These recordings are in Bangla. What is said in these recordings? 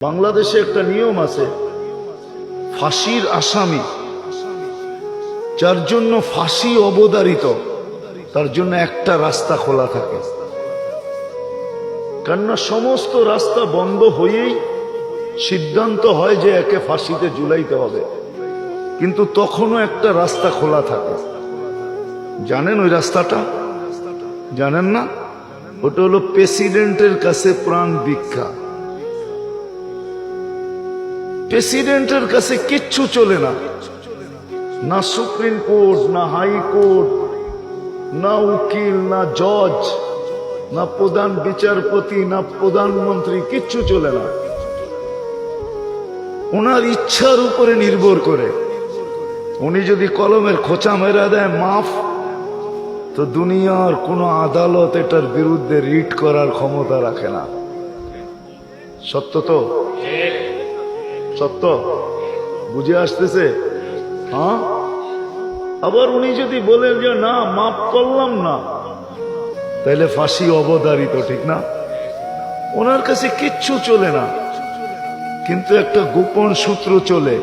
বাংলাদেশে একটা নিয়ম আছে, ফাঁসির আসামি যার জন্য ফাঁসি অবধারিত তার জন্য একটা রাস্তা খোলা থাকে। কেননা সমস্ত রাস্তা বন্ধ হয়েই সিদ্ধান্ত হয় যে একে ফাঁসিতে ঝুলাইতে হবে, কিন্তু তখনও একটা রাস্তা খোলা থাকে। জানেন ওই রাস্তাটা? জানেন না? ওটা হলো প্রেসিডেন্টের কাছে প্রাণ ভিক্ষা। প্রেসিডেন্টের কাছে কিচ্ছু চলে না, না সুপ্রিম কোর্ট, না হাইকোর্ট, না উকিল, না জজ, না প্রধান বিচারপতি, না প্রধানমন্ত্রী, কিচ্ছু চলে না। ওনার ইচ্ছার উপরে নির্ভর করে। উনি যদি কলমের খোঁচা মেরা দেয় মাফ, তো দুনিয়ার কোন আদালত এটার বিরুদ্ধে রিট করার ক্ষমতা রাখে না। সত্য তো? সত্য বুঝে আসতেছে? হ্যাঁ। আবার উনি যদি বলেন যে না মাফ করলাম না, তাহলে ফাঁসি অবধারিত, ঠিক না? ওনার কাছে কিচ্ছু চলে না, কিন্তু একটা গোপন সূত্র চলে।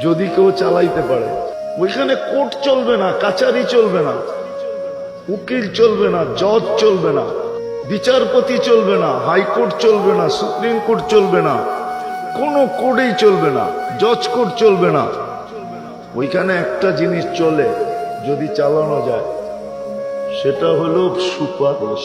যদি কেউ চালাইতে পারে, ওইখানে কোর্ট চলবে না, কাচারি চলবে না, উকিল চলবে না, জজ চলবে না, বিচারপতি চলবে না, হাইকোর্ট চলবে না, সুপ্রিম কোর্ট চলবে না, কোনো কোর্টেই চলবে না, জজ কোর্ট চলবে না। ওইখানে একটা জিনিস চলে যদি চালানো যায়, সেটা হলো সুপারিশ।